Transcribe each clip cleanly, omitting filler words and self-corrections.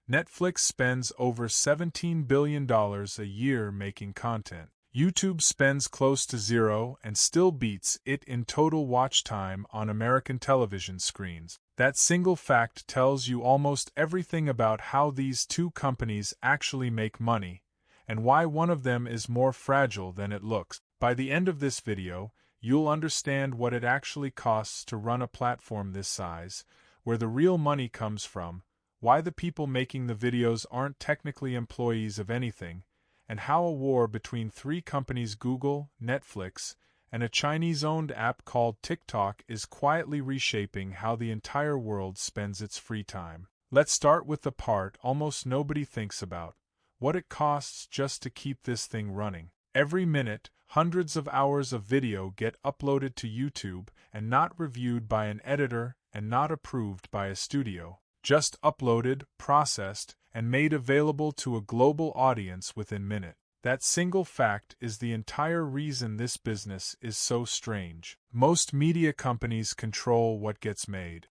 Netflix spends over $17 billion a year making content. YouTube spends close to zero and still beats it in total watch time on American television screens. That single fact tells you almost everything about how these two companies actually make money, and why one of them is more fragile than it looks. By the end of this video, you'll understand what it actually costs to run a platform this size, where the real money comes from, why the people making the videos aren't technically employees of anything, and how a war between three companies, Google, Netflix, and a Chinese-owned app called TikTok, is quietly reshaping how the entire world spends its free time. Let's start with the part almost nobody thinks about: what it costs just to keep this thing running. Every minute, hundreds of hours of video get uploaded to YouTube and not reviewed by an editor and not approved by a studio. Just uploaded, processed, and made available to a global audience within minutes. That single fact is the entire reason this business is so strange. Most media companies control what gets made.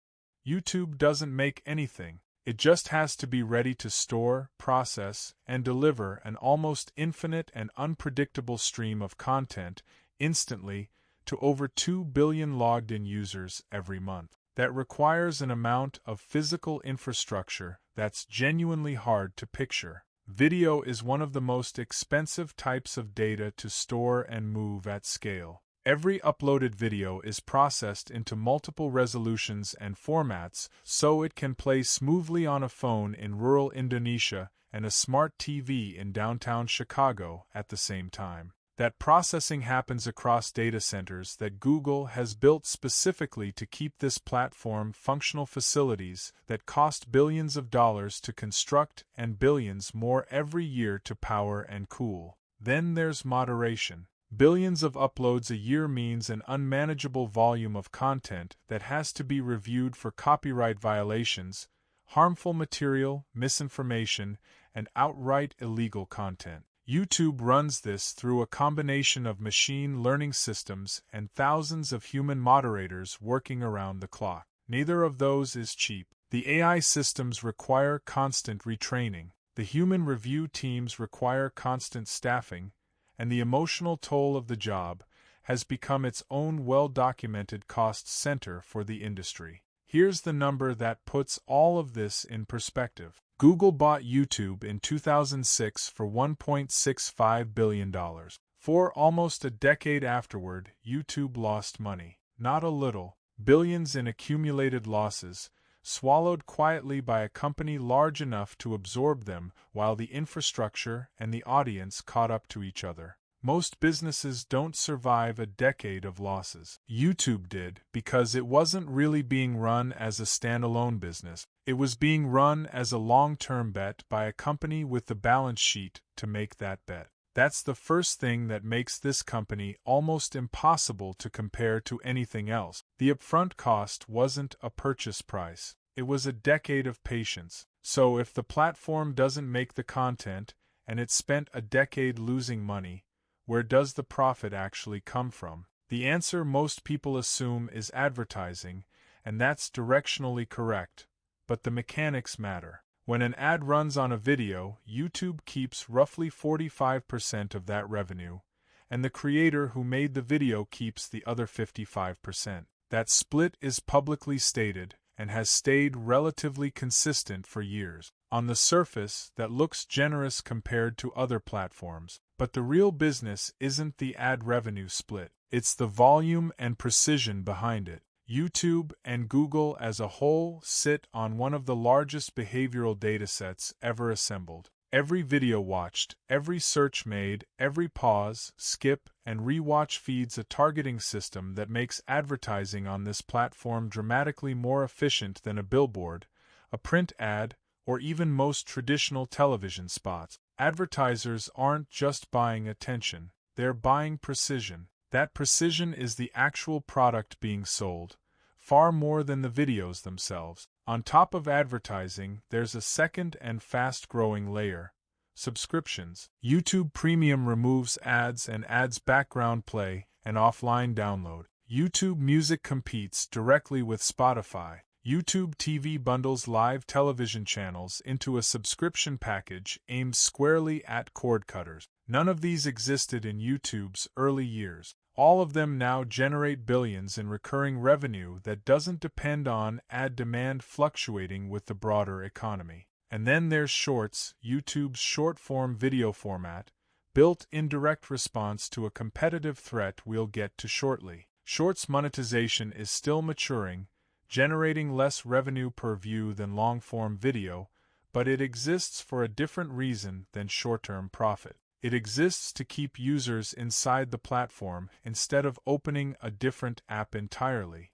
YouTube doesn't make anything. It just has to be ready to store, process, and deliver an almost infinite and unpredictable stream of content instantly to over 2 billion logged-in users every month. That requires an amount of physical infrastructure that's genuinely hard to picture. Video is one of the most expensive types of data to store and move at scale. Every uploaded video is processed into multiple resolutions and formats so it can play smoothly on a phone in rural Indonesia and a smart TV in downtown Chicago at the same time. That processing happens across data centers that Google has built specifically to keep this platform functional, facilities that cost billions of dollars to construct and billions more every year to power and cool. Then there's moderation. Billions of uploads a year means an unmanageable volume of content that has to be reviewed for copyright violations, harmful material, misinformation, and outright illegal content. YouTube runs this through a combination of machine learning systems and thousands of human moderators working around the clock. Neither of those is cheap. The AI systems require constant retraining, the human review teams require constant staffing, and the emotional toll of the job has become its own well-documented cost center for the industry. Here's the number that puts all of this in perspective. Google bought YouTube in 2006 for $1.65 billion. For almost a decade afterward, YouTube lost money. Not a little, billions in accumulated losses, swallowed quietly by a company large enough to absorb them while the infrastructure and the audience caught up to each other. Most businesses don't survive a decade of losses. YouTube did because it wasn't really being run as a standalone business. It was being run as a long-term bet by a company with the balance sheet to make that bet. That's the first thing that makes this company almost impossible to compare to anything else. The upfront cost wasn't a purchase price. It was a decade of patience. So if the platform doesn't make the content, and it spent a decade losing money, where does the profit actually come from? The answer most people assume is advertising, and that's directionally correct, but the mechanics matter. When an ad runs on a video, YouTube keeps roughly 45% of that revenue, and the creator who made the video keeps the other 55%. That split is publicly stated and has stayed relatively consistent for years. On the surface, that looks generous compared to other platforms, but the real business isn't the ad revenue split. It's the volume and precision behind it. YouTube and Google as a whole sit on one of the largest behavioral datasets ever assembled. Every video watched, every search made, every pause, skip, and rewatch feeds a targeting system that makes advertising on this platform dramatically more efficient than a billboard, a print ad, or even most traditional television spots. Advertisers aren't just buying attention, they're buying precision. That precision is the actual product being sold, far more than the videos themselves. On top of advertising, there's a second and fast-growing layer: subscriptions. YouTube Premium removes ads and adds background play and offline download. YouTube Music competes directly with Spotify. YouTube TV bundles live television channels into a subscription package aimed squarely at cord cutters. None of these existed in YouTube's early years. All of them now generate billions in recurring revenue that doesn't depend on ad demand fluctuating with the broader economy. And then there's Shorts, YouTube's short-form video format, built in direct response to a competitive threat we'll get to shortly. Shorts monetization is still maturing, generating less revenue per view than long-form video, but it exists for a different reason than short-term profit. It exists to keep users inside the platform instead of opening a different app entirely.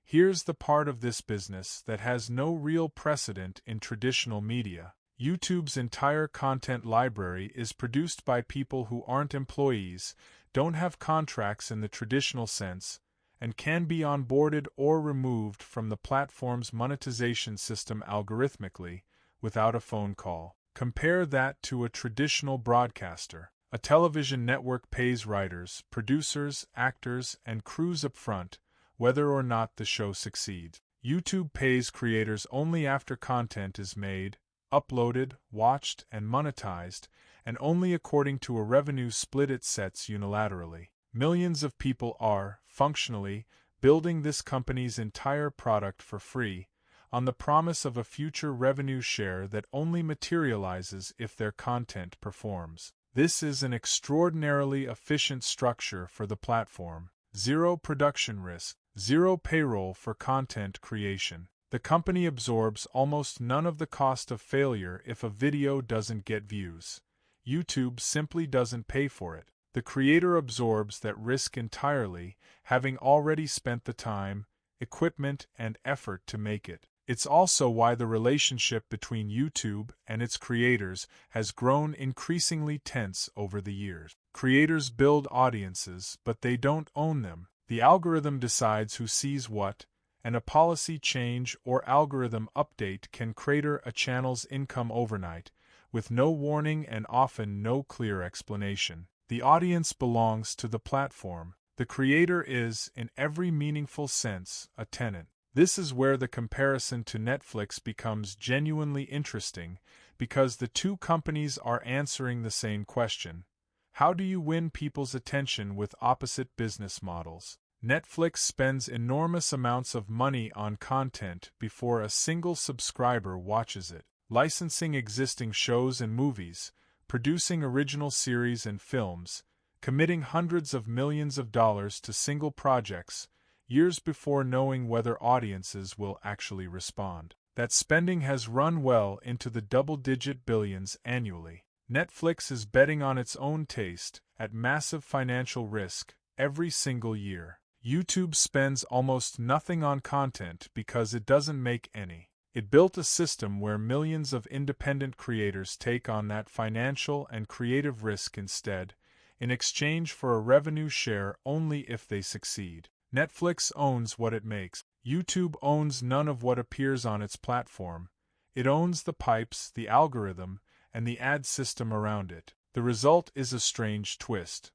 Here's the part of this business that has no real precedent in traditional media. YouTube's entire content library is produced by people who aren't employees, don't have contracts in the traditional sense, and can be onboarded or removed from the platform's monetization system algorithmically, without a phone call. Compare that to a traditional broadcaster. A television network pays writers, producers, actors, and crews upfront, whether or not the show succeeds. YouTube pays creators only after content is made, uploaded, watched, and monetized, and only according to a revenue split it sets unilaterally. Millions of people are, functionally, building this company's entire product for free, on the promise of a future revenue share that only materializes if their content performs. This is an extraordinarily efficient structure for the platform. Zero production risk, zero payroll for content creation. The company absorbs almost none of the cost of failure if a video doesn't get views. YouTube simply doesn't pay for it. The creator absorbs that risk entirely, having already spent the time, equipment, and effort to make it. It's also why the relationship between YouTube and its creators has grown increasingly tense over the years. Creators build audiences, but they don't own them. The algorithm decides who sees what, and a policy change or algorithm update can crater a channel's income overnight, with no warning and often no clear explanation. The audience belongs to the platform. The creator is, in every meaningful sense, a tenant. This is where the comparison to Netflix becomes genuinely interesting, because the two companies are answering the same question. How do you win people's attention with opposite business models? Netflix spends enormous amounts of money on content before a single subscriber watches it, licensing existing shows and movies, producing original series and films, committing hundreds of millions of dollars to single projects, years before knowing whether audiences will actually respond. That spending has run well into the double-digit billions annually. Netflix is betting on its own taste, at massive financial risk, every single year. YouTube spends almost nothing on content because it doesn't make any. It built a system where millions of independent creators take on that financial and creative risk instead, in exchange for a revenue share only if they succeed. Netflix owns what it makes. YouTube owns none of what appears on its platform. It owns the pipes, the algorithm, and the ad system around it. The result is a strange twist.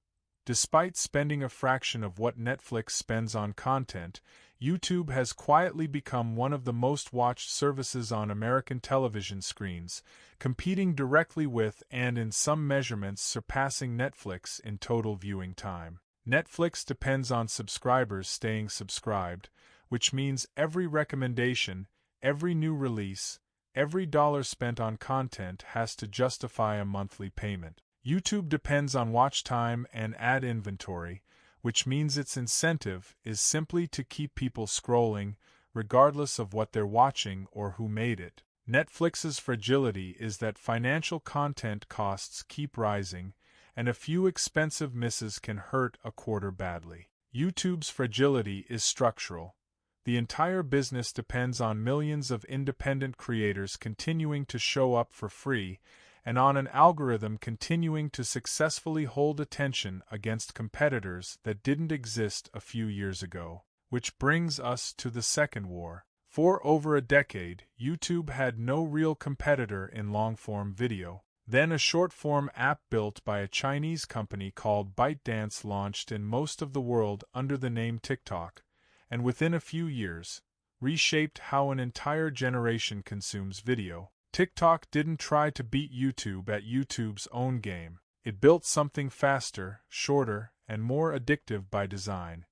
Despite spending a fraction of what Netflix spends on content, YouTube has quietly become one of the most watched services on American television screens, competing directly with and in some measurements surpassing Netflix in total viewing time. Netflix depends on subscribers staying subscribed, which means every recommendation, every new release, every dollar spent on content has to justify a monthly payment. YouTube depends on watch time and ad inventory, which means its incentive is simply to keep people scrolling, regardless of what they're watching or who made it. Netflix's fragility is that financial content costs keep rising, and a few expensive misses can hurt a quarter badly. YouTube's fragility is structural. The entire business depends on millions of independent creators continuing to show up for free, and on an algorithm continuing to successfully hold attention against competitors that didn't exist a few years ago. Which brings us to the second war. For over a decade, YouTube had no real competitor in long-form video. Then a short-form app built by a Chinese company called ByteDance launched in most of the world under the name TikTok, and within a few years, reshaped how an entire generation consumes video. TikTok didn't try to beat YouTube at YouTube's own game. It built something faster, shorter, and more addictive by design.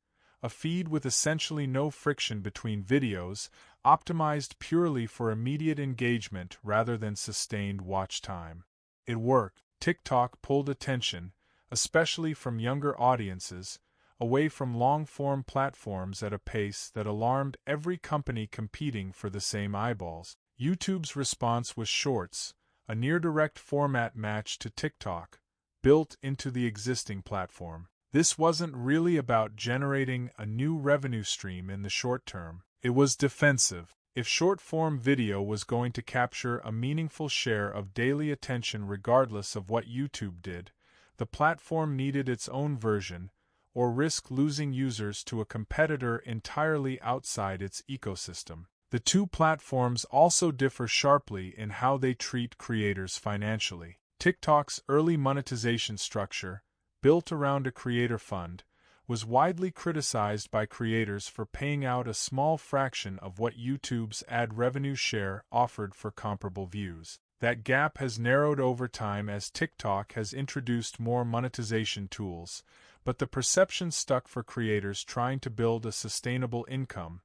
A feed with essentially no friction between videos, optimized purely for immediate engagement rather than sustained watch time. It worked. TikTok pulled attention, especially from younger audiences, away from long-form platforms at a pace that alarmed every company competing for the same eyeballs. YouTube's response was Shorts, a near-direct format match to TikTok, built into the existing platform. This wasn't really about generating a new revenue stream in the short term. It was defensive. If short-form video was going to capture a meaningful share of daily attention regardless of what YouTube did, the platform needed its own version, or risk losing users to a competitor entirely outside its ecosystem. The two platforms also differ sharply in how they treat creators financially. TikTok's early monetization structure, built around a creator fund, was widely criticized by creators for paying out a small fraction of what YouTube's ad revenue share offered for comparable views. That gap has narrowed over time as TikTok has introduced more monetization tools, but the perception stuck for creators trying to build a sustainable income.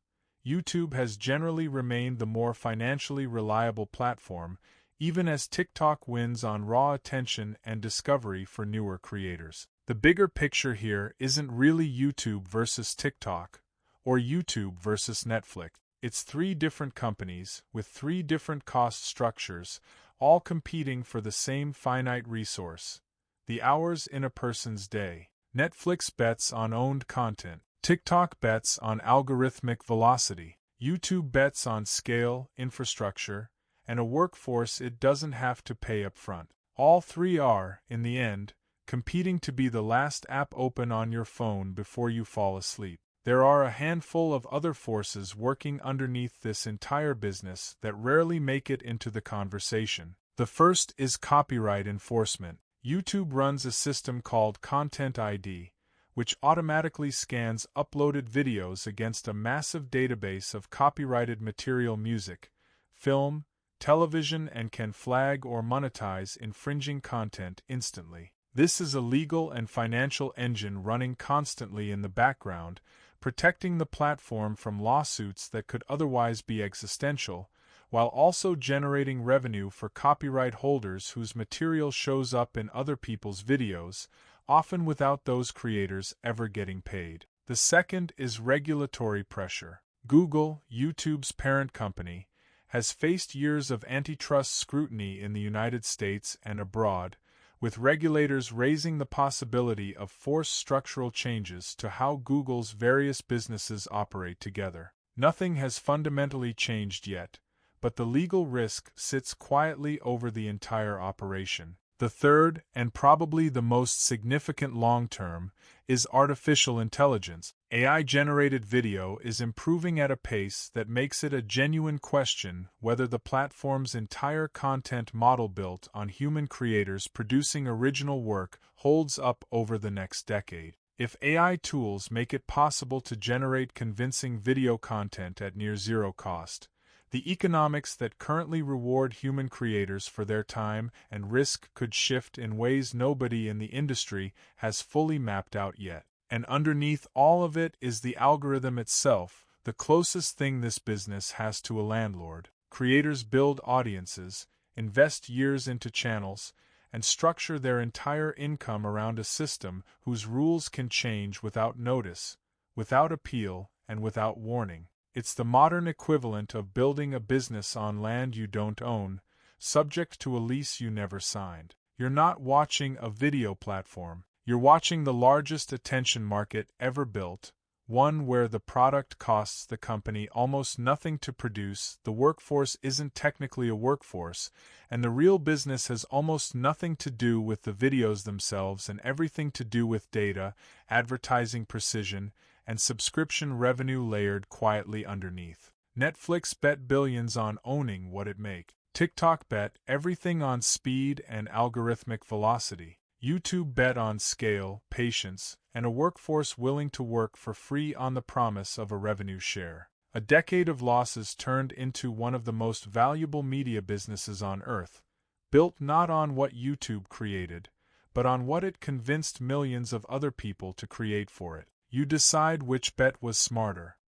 YouTube has generally remained the more financially reliable platform, even as TikTok wins on raw attention and discovery for newer creators. The bigger picture here isn't really YouTube versus TikTok, or YouTube versus Netflix. It's three different companies, with three different cost structures, all competing for the same finite resource: the hours in a person's day. Netflix bets on owned content. TikTok bets on algorithmic velocity. YouTube bets on scale, infrastructure, and a workforce it doesn't have to pay up front. All three are, in the end, competing to be the last app open on your phone before you fall asleep. There are a handful of other forces working underneath this entire business that rarely make it into the conversation. The first is copyright enforcement. YouTube runs a system called Content ID, which automatically scans uploaded videos against a massive database of copyrighted material, music, film, television, and can flag or monetize infringing content instantly. This is a legal and financial engine running constantly in the background, protecting the platform from lawsuits that could otherwise be existential, while also generating revenue for copyright holders whose material shows up in other people's videos, often without those creators ever getting paid. The second is regulatory pressure. Google, YouTube's parent company, has faced years of antitrust scrutiny in the United States and abroad, with regulators raising the possibility of forced structural changes to how Google's various businesses operate together. Nothing has fundamentally changed yet, but the legal risk sits quietly over the entire operation. The third, and probably the most significant long-term, is artificial intelligence. AI-generated video is improving at a pace that makes it a genuine question whether the platform's entire content model built on human creators producing original work holds up over the next decade. If AI tools make it possible to generate convincing video content at near zero cost, the economics that currently reward human creators for their time and risk could shift in ways nobody in the industry has fully mapped out yet. And underneath all of it is the algorithm itself, the closest thing this business has to a landlord. Creators build audiences, invest years into channels, and structure their entire income around a system whose rules can change without notice, without appeal, and without warning. It's the modern equivalent of building a business on land you don't own, subject to a lease you never signed. You're not watching a video platform. You're watching the largest attention market ever built, one where the product costs the company almost nothing to produce, the workforce isn't technically a workforce, and the real business has almost nothing to do with the videos themselves and everything to do with data, advertising precision, and subscription revenue layered quietly underneath. Netflix bet billions on owning what it makes. TikTok bet everything on speed and algorithmic velocity. YouTube bet on scale, patience, and a workforce willing to work for free on the promise of a revenue share. A decade of losses turned into one of the most valuable media businesses on earth, built not on what YouTube created, but on what it convinced millions of other people to create for it. You decide which bet was smarter.